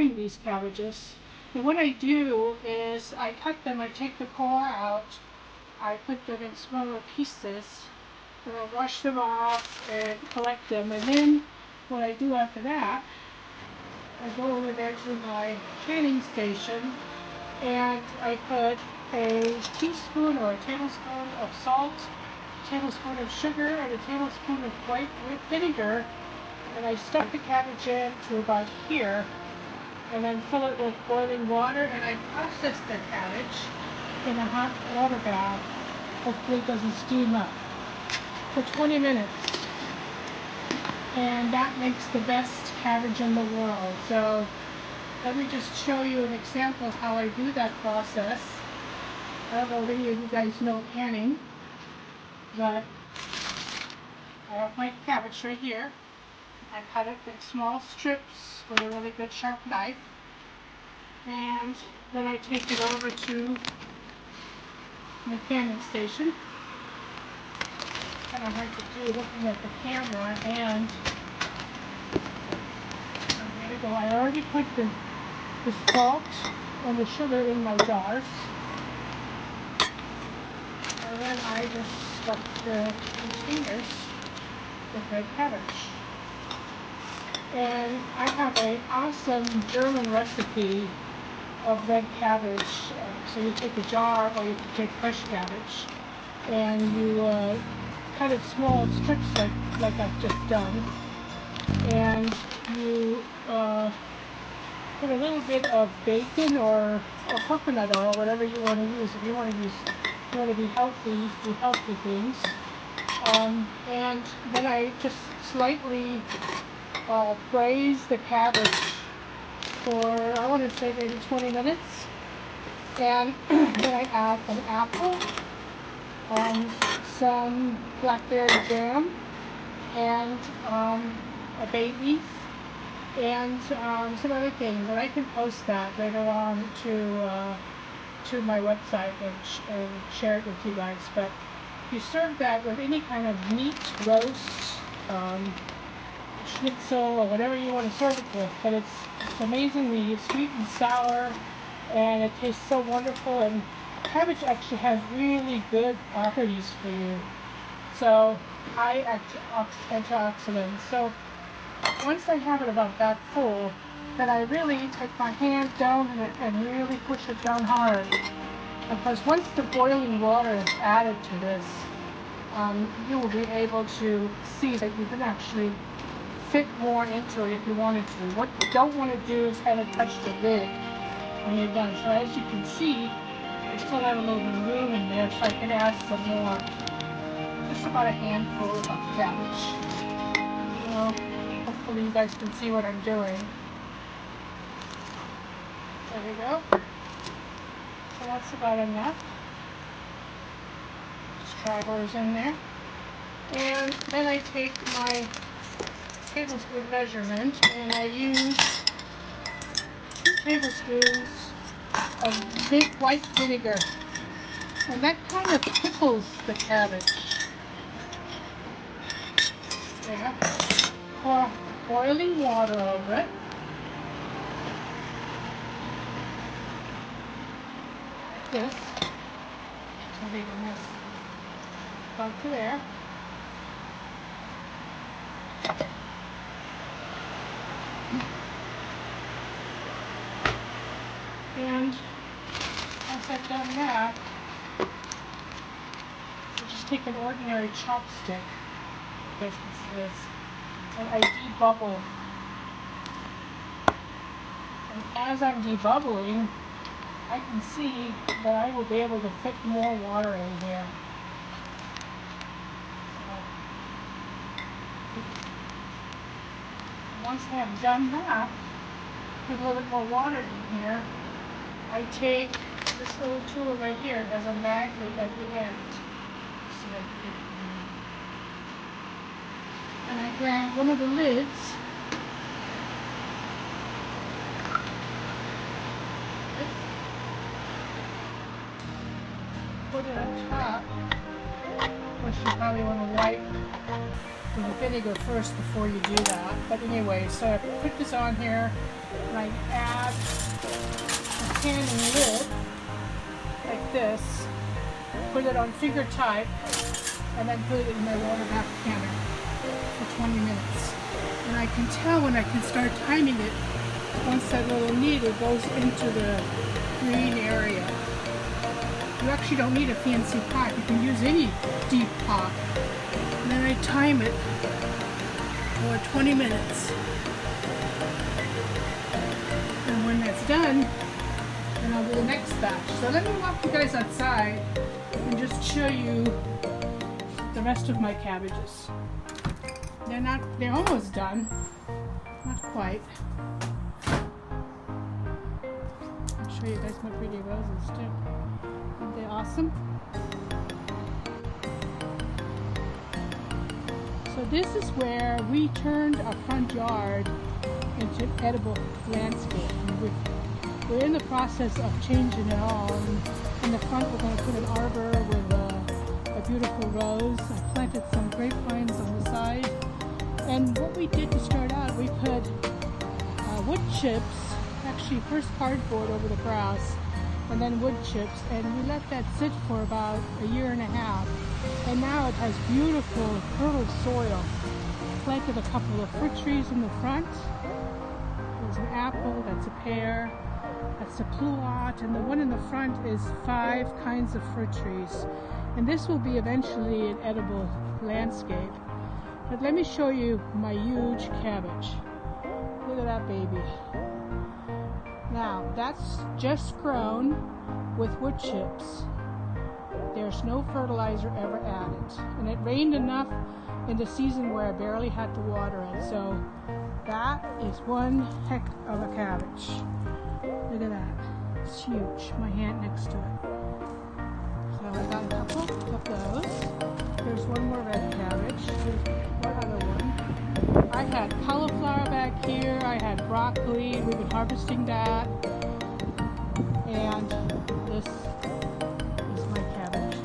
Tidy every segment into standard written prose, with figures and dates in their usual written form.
growing these cabbages. And what I do is I cut them, I take the core out, I put them in smaller pieces, and I wash them off and collect them. And then what I do after that, I go over there to my canning station and I put a teaspoon or a tablespoon of salt, a tablespoon of sugar, and a tablespoon of white vinegar, and I stuff the cabbage in to about here, and then fill it with boiling water, and I process the cabbage in a hot water bath. Hopefully it doesn't steam up for 20 minutes. And that makes the best cabbage in the world. So let me just show you an example of how I do that process. I don't know if any of you guys know canning, but I have my cabbage right here. I cut it in small strips with a really good sharp knife. And then I take it over to my canning station. Kind of hard to do looking at the camera, and there we go. I already put the salt and the sugar in my jars, and then I just stuff the containers with red cabbage. And I have an awesome German recipe of red cabbage. So you take a jar, or you can take fresh cabbage, and you cut it small strips like I've just done, and you put a little bit of bacon or coconut oil, whatever you want to use. If you want to be healthy things. And then I just slightly braise the cabbage for, I want to say, maybe 20 minutes. And then I add an apple, some blackberry jam, and a bay leaf, and some other things. And I can post that later on to my website and share it with you guys. But you serve that with any kind of meat, roast, schnitzel, or whatever you want to serve it with. But it's amazingly sweet and sour, and it tastes so wonderful. And cabbage actually has really good properties for you. So high antioxidants. So once I have it about that full, then I really take my hand down in it and really push it down hard. Because once the boiling water is added to this, you will be able to see that you can actually fit more into it if you wanted to. What you don't want to do is kind of touch the lid when you're done. So as you can see, I still have a little bit of room in there, so I can add some more. Just about a handful of cabbage. Well, hopefully you guys can see what I'm doing. There we go. So that's about enough. Just try those in there. And then I take my tablespoon measurement and I use 2 tablespoons of big white vinegar. And that kind of pickles the cabbage. There. Pour boiling water over it. Like this. So they can have about to there. And once I've done that, I just take an ordinary chopstick, this is, and I debubble. And as I'm debubbling, I can see that I will be able to fit more water in here. So, once I have done that, put a little bit more water in here, I take this little tool right here. It has a magnet at the end. And I grab one of the lids, put it on top, which you probably want to wipe with the vinegar first before you do that. But anyway, so I put this on here and I add canning lid like this, put it on finger type, and then put it in my water bath canner for 20 minutes. And I can tell when I can start timing it once that little needle goes into the green area. You actually don't need a fancy pot. You can use any deep pot. And then I time it for 20 minutes. And when that's done, then I'll do the next batch. So let me walk you guys outside and just show you the rest of my cabbages. They're almost done. Not quite. I'll show you guys my pretty roses too. Aren't they awesome? So this is where we turned our front yard into an edible landscape. And we're in the process of changing it all. And in the front we're going to put an arbor with a beautiful rose. I planted some grapevines on the side. And what we did to start out, we put wood chips, actually first cardboard over the grass, and then wood chips, and we let that sit for about a year and a half. And now it has beautiful, fertile soil. Planted a couple of fruit trees in the front. There's an apple, that's a pear, that's a pluot, and the one in the front is 5 kinds of fruit trees. And this will be eventually an edible landscape. But let me show you my huge cabbage. Look at that baby. Now, that's just grown with wood chips. There's no fertilizer ever added. And it rained enough in the season where I barely had to water it. So that is one heck of a cabbage. Look at that. It's huge. My hand next to it. So I got a couple of those. There's one more red cabbage. There's one other one. I had cauliflower back here. I had broccoli. We've been harvesting that. And this is my cabbage.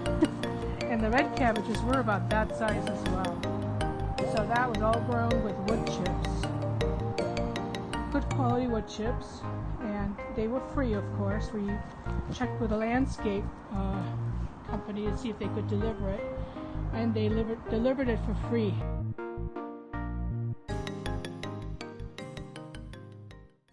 And the red cabbages were about that size as well. So that was all grown with wood chips. Good quality wood chips. And they were free, of course. We checked with a landscape company to see if they could deliver it. And they delivered it for free.